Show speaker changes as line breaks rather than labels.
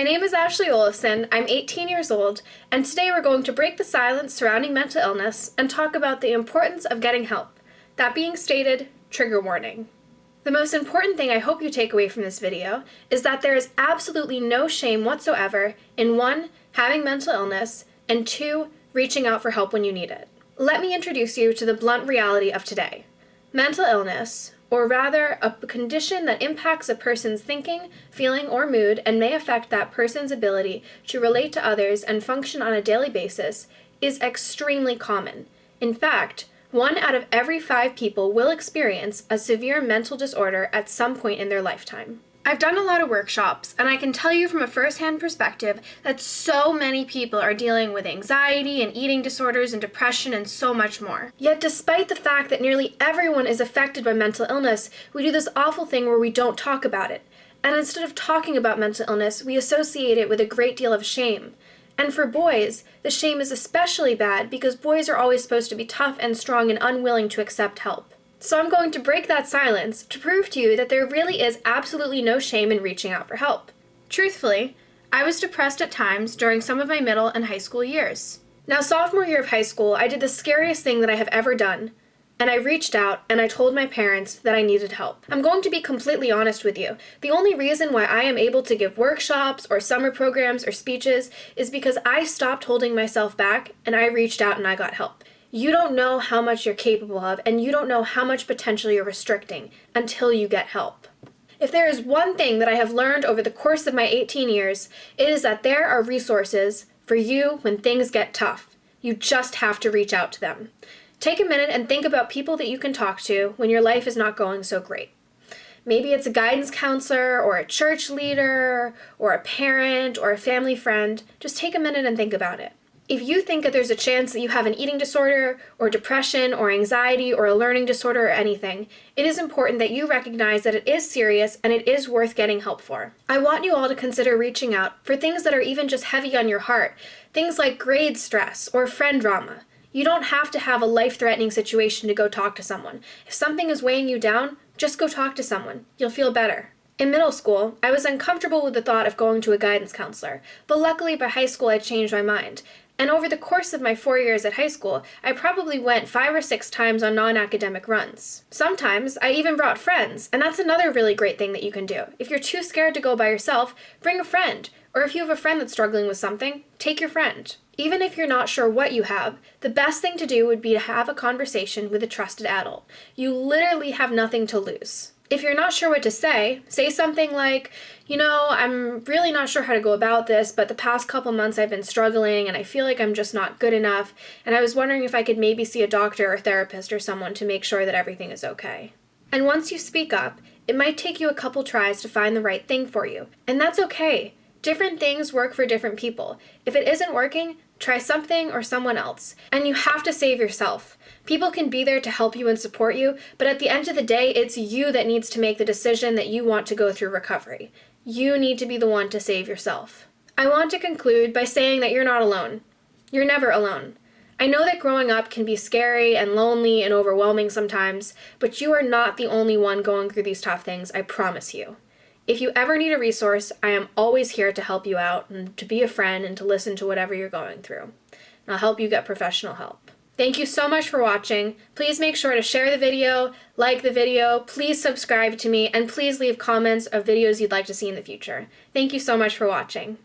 My name is Ashley Olafsen, I'm 18 years old, and today we're going to break the silence surrounding mental illness and talk about the importance of getting help. That being stated, trigger warning. The most important thing I hope you take away from this video is that there is absolutely no shame whatsoever in 1, having mental illness, and 2, reaching out for help when you need it. Let me introduce you to the blunt reality of today. Mental illness, or rather a condition that impacts a person's thinking, feeling, or mood and may affect that person's ability to relate to others and function on a daily basis, is extremely common. In fact, 1 out of every 5 people will experience a severe mental disorder at some point in their lifetime. I've done a lot of workshops, and I can tell you from a first-hand perspective that so many people are dealing with anxiety and eating disorders and depression and so much more. Yet despite the fact that nearly everyone is affected by mental illness, we do this awful thing where we don't talk about it. And instead of talking about mental illness, we associate it with a great deal of shame. And for boys, the shame is especially bad because boys are always supposed to be tough and strong and unwilling to accept help. So I'm going to break that silence to prove to you that there really is absolutely no shame in reaching out for help. Truthfully, I was depressed at times during some of my middle and high school years. Now, sophomore year of high school, I did the scariest thing that I have ever done, and I reached out and I told my parents that I needed help. I'm going to be completely honest with you. The only reason why I am able to give workshops or summer programs or speeches is because I stopped holding myself back and I reached out and I got help. You don't know how much you're capable of, and you don't know how much potential you're restricting until you get help. If there is one thing that I have learned over the course of my 18 years, it is that there are resources for you when things get tough. You just have to reach out to them. Take a minute and think about people that you can talk to when your life is not going so great. Maybe it's a guidance counselor, or a church leader, or a parent, or a family friend. Just take a minute and think about it. If you think that there's a chance that you have an eating disorder, or depression, or anxiety, or a learning disorder, or anything, it is important that you recognize that it is serious and it is worth getting help for. I want you all to consider reaching out for things that are even just heavy on your heart, things like grade stress or friend drama. You don't have to have a life-threatening situation to go talk to someone. If something is weighing you down, just go talk to someone. You'll feel better. In middle school, I was uncomfortable with the thought of going to a guidance counselor, but luckily by high school I changed my mind. And over the course of my 4 years at high school, I probably went 5 or 6 times on non-academic runs. Sometimes I even brought friends, and that's another really great thing that you can do. If you're too scared to go by yourself, bring a friend. Or if you have a friend that's struggling with something, take your friend. Even if you're not sure what you have, the best thing to do would be to have a conversation with a trusted adult. You literally have nothing to lose. If you're not sure what to say something like, I'm really not sure how to go about this, but the past couple months I've been struggling and I feel like I'm just not good enough, and I was wondering if I could maybe see a doctor or therapist or someone to make sure that everything is okay. And once you speak up, it might take you a couple tries to find the right thing for you, and that's okay. Different things work for different people. If it isn't working, try something or someone else. And you have to save yourself. People can be there to help you and support you, but at the end of the day, it's you that needs to make the decision that you want to go through recovery. You need to be the one to save yourself. I want to conclude by saying that you're not alone. You're never alone. I know that growing up can be scary and lonely and overwhelming sometimes, but you are not the only one going through these tough things, I promise you. If you ever need a resource, I am always here to help you out and to be a friend and to listen to whatever you're going through. And I'll help you get professional help. Thank you so much for watching. Please make sure to share the video, like the video, please subscribe to me, and please leave comments of videos you'd like to see in the future. Thank you so much for watching.